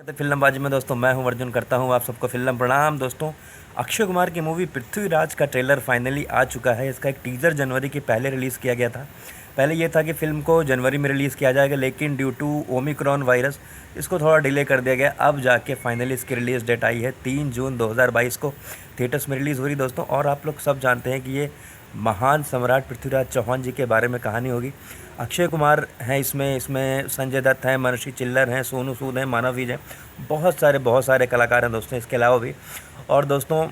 तो फिल्मबाजी में दोस्तों मैं हूं अर्जुन, करता हूं आप सबको फिल्म प्रणाम। दोस्तों, अक्षय कुमार की मूवी पृथ्वीराज का ट्रेलर फाइनली आ चुका है। इसका एक टीज़र जनवरी के पहले रिलीज़ किया गया था। पहले ये था कि फ़िल्म को जनवरी में रिलीज़ किया जाएगा, लेकिन ड्यू टू ओमिक्रॉन वायरस इसको थोड़ा डिले कर दिया गया। अब जाके फाइनली इसकी रिलीज़ डेट आई है 3 जून 2022 को थिएटर्स में रिलीज़ हो रही दोस्तों। और आप लोग सब जानते हैं कि ये महान सम्राट पृथ्वीराज चौहान जी के बारे में कहानी होगी। अक्षय कुमार हैं इसमें संजय दत्त हैं, मनोषी चिल्लर हैं, सोनू सूद हैं, मानव विज हैं, बहुत सारे कलाकार हैं दोस्तों इसके अलावा भी। और दोस्तों,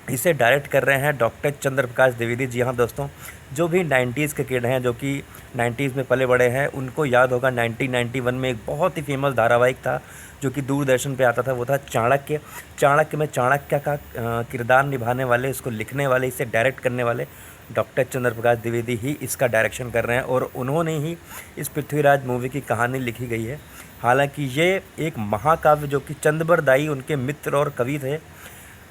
इसे डायरेक्ट कर रहे हैं डॉक्टर चंद्र प्रकाश द्विवेदी। जी हाँ दोस्तों, जो भी 90s के किड हैं, जो कि 90s में पले बड़े हैं, उनको याद होगा 1991 में एक बहुत ही फेमस धारावाहिक था जो कि दूरदर्शन पे आता था, वो था चाणक्य। चाणक्य में चाणक्य का किरदार निभाने वाले, इसको लिखने वाले, इसे डायरेक्ट करने वाले डॉक्टर चंद्र प्रकाश द्विवेदी ही इसका डायरेक्शन कर रहे हैं और उन्होंने ही इस पृथ्वीराज मूवी की कहानी लिखी गई है। हालांकि ये एक महाकाव्य जो कि चंद्रबर दाई उनके मित्र और कवि थे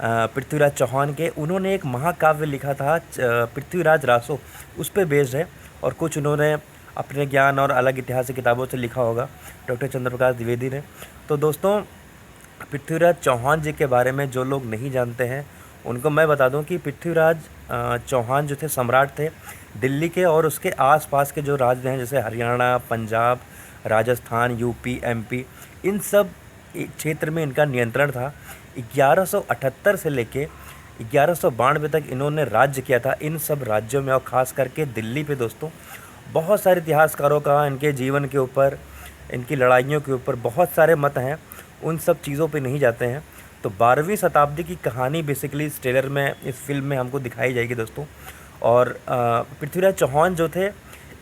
पृथ्वीराज चौहान के, उन्होंने एक महाकाव्य लिखा था पृथ्वीराज रासो, उस पर बेस्ड है। और कुछ उन्होंने अपने ज्ञान और अलग इतिहास की किताबों से लिखा होगा डॉक्टर चंद्र प्रकाश द्विवेदी ने। तो दोस्तों, पृथ्वीराज चौहान जी के बारे में जो लोग नहीं जानते हैं उनको मैं बता दूं कि पृथ्वीराज चौहान जो थे सम्राट थे दिल्ली के, और उसके आसपास के जो राज्य हैं जैसे हरियाणा, पंजाब, राजस्थान, यूपी, एमपी, इन सब क्षेत्र में इनका नियंत्रण था। 1178 से लेके 1192 तक इन्होंने राज्य किया था इन सब राज्यों में, और ख़ास करके दिल्ली पे दोस्तों बहुत सारे इतिहासकारों का इनके जीवन के ऊपर, इनकी लड़ाइयों के ऊपर बहुत सारे मत हैं, उन सब चीज़ों पे नहीं जाते हैं। तो 12वीं शताब्दी की कहानी बेसिकली इस ट्रेलर में, इस फिल्म में हमको दिखाई जाएगी दोस्तों। और पृथ्वीराज चौहान जो थे,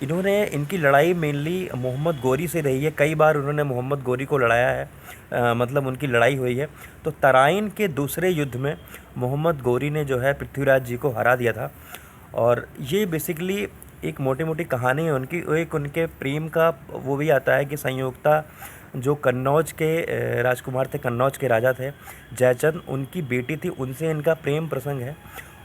इन्होंने, इनकी लड़ाई मेनली मोहम्मद गोरी से रही है। कई बार उन्होंने मोहम्मद गोरी को लड़ाया है, मतलब उनकी लड़ाई हुई है। तो तराइन के दूसरे युद्ध में मोहम्मद गोरी ने जो है पृथ्वीराज जी को हरा दिया था। और ये बेसिकली एक मोटी मोटी कहानी है उनकी। एक उनके प्रेम का वो भी आता है कि संयोगता जो कन्नौज के राजकुमार थे, कन्नौज के राजा थे जयचंद, उनकी बेटी थी, उनसे इनका प्रेम प्रसंग है।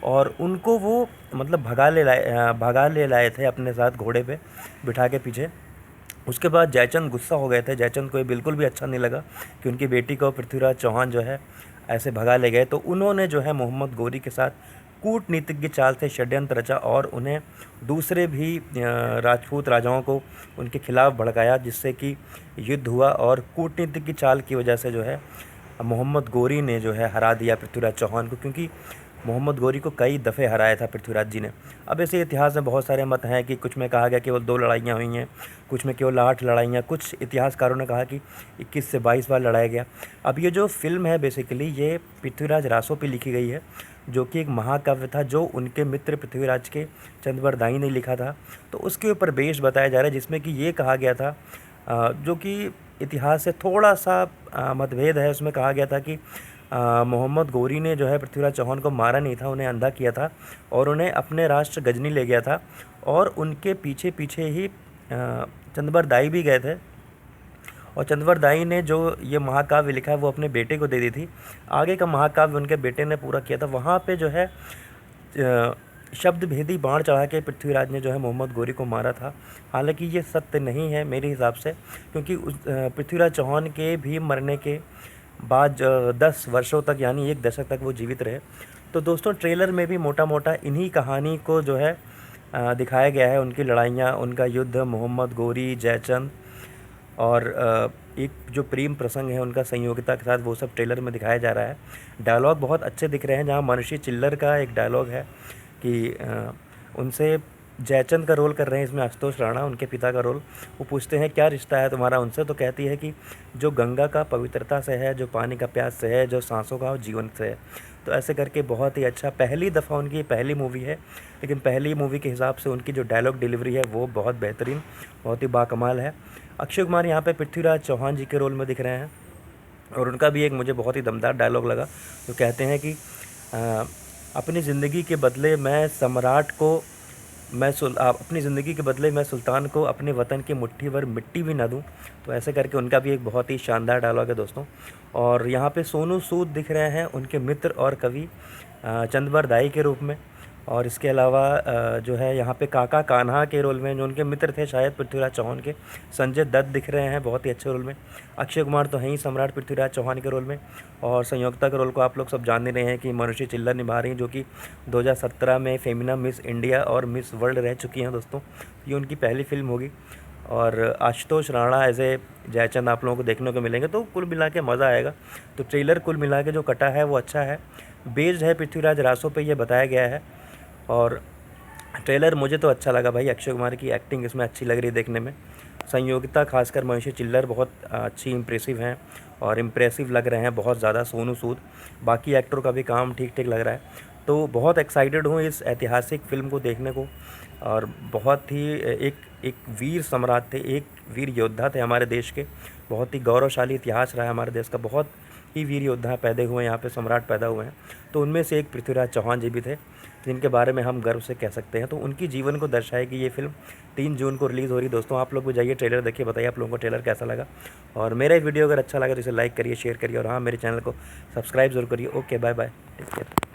और उनको वो मतलब भगा ले लाए थे अपने साथ घोड़े पे बिठा के पीछे। उसके बाद जयचंद गुस्सा हो गए थे, जयचंद को ये बिल्कुल भी अच्छा नहीं लगा कि उनकी बेटी को पृथ्वीराज चौहान जो है ऐसे भगा ले गए। तो उन्होंने जो है मोहम्मद गोरी के साथ कूटनीतिज्ञ चाल से षड्यंत्र रचा और उन्हें दूसरे भी राजपूत राजाओं को उनके खिलाफ भड़काया, जिससे कि युद्ध हुआ। और कूटनीतिज्ञ चाल की वजह से जो है मोहम्मद गोरी ने जो है हरा दिया पृथ्वीराज चौहान को, क्योंकि मोहम्मद गोरी को कई दफ़े हराया था पृथ्वीराज जी ने। अब ऐसे इतिहास में बहुत सारे मत हैं कि कुछ में कहा गया केवल 2 लड़ाइयाँ हुई हैं, कुछ में केवल 8 लड़ाइयाँ, कुछ इतिहासकारों ने कहा कि 21 से 22 बार लड़ाया गया। अब ये जो फिल्म है बेसिकली ये पृथ्वीराज रासो पे लिखी गई है, जो कि एक महाकाव्य था जो उनके मित्र पृथ्वीराज के चंद्रबर दाई ने लिखा था। तो उसके ऊपर बेस्ड बताया जा रहा है, जिसमें कि ये कहा गया था, जो कि इतिहास से थोड़ा सा मतभेद है। उसमें कहा गया था कि मोहम्मद गोरी ने जो है पृथ्वीराज चौहान को मारा नहीं था, उन्हें अंधा किया था और उन्हें अपने राष्ट्र गजनी ले गया था। और उनके पीछे पीछे ही चंद्रबर दाई भी गए थे, और चंद्रबर दाई ने जो ये महाकाव्य लिखा है वो अपने बेटे को दे दी थी। आगे का महाकाव्य उनके बेटे ने पूरा किया था। वहाँ पे जो है शब्द भेदी बाण चढ़ा के पृथ्वीराज ने जो है मोहम्मद गोरी को मारा था। हालांकि ये सत्य नहीं है मेरे हिसाब से, क्योंकि पृथ्वीराज चौहान के भी मरने के बाद 10 वर्षों तक, यानी 1 दशक तक वो जीवित रहे। तो दोस्तों, ट्रेलर में भी मोटा मोटा इन्हीं कहानी को जो है दिखाया गया है, उनकी लड़ाइयाँ, उनका युद्ध, मोहम्मद गोरी, जयचंद, और एक जो प्रेम प्रसंग है उनका संयोगिता के साथ, वो सब ट्रेलर में दिखाया जा रहा है। डायलॉग बहुत अच्छे दिख रहे हैं, जहाँ मनोषी चिल्लर का एक डायलॉग है कि उनसे जयचंद का रोल कर रहे हैं इसमें आशुतोष राणा, उनके पिता का रोल। वो पूछते हैं क्या रिश्ता है तुम्हारा उनसे, तो कहती है कि जो गंगा का पवित्रता से है, जो पानी का प्यास से है, जो सांसों का जीवन से है। तो ऐसे करके बहुत ही अच्छा, पहली दफ़ा उनकी पहली मूवी है, लेकिन पहली मूवी के हिसाब से उनकी जो डायलॉग डिलीवरी है वो बहुत बेहतरीन, बहुत ही बाकमाल है। अक्षय कुमार यहाँ पे पृथ्वीराज चौहान जी के रोल में दिख रहे हैं, और उनका भी एक मुझे बहुत ही दमदार डायलॉग लगा, जो कहते हैं कि अपनी ज़िंदगी के बदले मैं सम्राट को, अपनी ज़िंदगी के बदले मैं सुल्तान को अपने वतन की मुट्ठी भर मिट्टी भी ना दूं। तो ऐसे करके उनका भी एक बहुत ही शानदार डायलॉग है दोस्तों। और यहाँ पे सोनू सूद दिख रहे हैं उनके मित्र और कवि चंद्रबर दाई के रूप में। और इसके अलावा जो है यहाँ पे काका कान्हा के रोल में जो उनके मित्र थे शायद पृथ्वीराज चौहान के, संजय दत्त दिख रहे हैं बहुत ही अच्छे रोल में। अक्षय कुमार तो हैं ही सम्राट पृथ्वीराज चौहान के रोल में। और संयोक्ता के रोल को आप लोग सब जान ही रहे हैं कि मनुषी चिल्लर निभा रही हैं, जो कि 2017 में फेमिना मिस इंडिया और मिस वर्ल्ड रह चुकी हैं दोस्तों। ये उनकी पहली फिल्म होगी। और आशुतोष राणा एज ए जयचंद आप लोगों को देखने को मिलेंगे, तो कुल मिला के मज़ा आएगा। तो ट्रेलर कुल मिला के जो कटा है वो अच्छा है, बेस्ड है पृथ्वीराज रासो पे ये बताया गया है। और ट्रेलर मुझे तो अच्छा लगा भाई, अक्षय कुमार की एक्टिंग इसमें अच्छी लग रही है देखने में। संयोगिता खासकर मनुषी चिल्लर बहुत अच्छी इम्प्रेसिव हैं और इम्प्रेसिव लग रहे हैं बहुत ज़्यादा। सोनू सूद, बाकी एक्टर का भी काम ठीक ठीक लग रहा है। तो बहुत एक्साइटेड हूँ इस ऐतिहासिक फ़िल्म को देखने को। और बहुत ही एक वीर सम्राट थे, एक वीर योद्धा थे हमारे देश के। बहुत ही गौरवशाली इतिहास रहा है हमारे देश का, बहुत ही वीर योद्धा पैदा हुए हैं यहाँ पे, सम्राट पैदा हुए हैं। तो उनमें से एक पृथ्वीराज चौहान जी भी थे, जिनके बारे में हम गर्व से कह सकते हैं। तो उनकी जीवन को दर्शाएगी ये फिल्म। 3 जून को रिलीज़ हो रही है दोस्तों। आप लोग भी जाइए ट्रेलर देखिए, बताइए आप लोगों को ट्रेलर कैसा लगा। और मेरा वीडियो अगर अच्छा लगा तो इसे लाइक करिए, शेयर करिए, और हाँ मेरे चैनल को सब्सक्राइब जरूर करिए। Okay, bye bye, take care.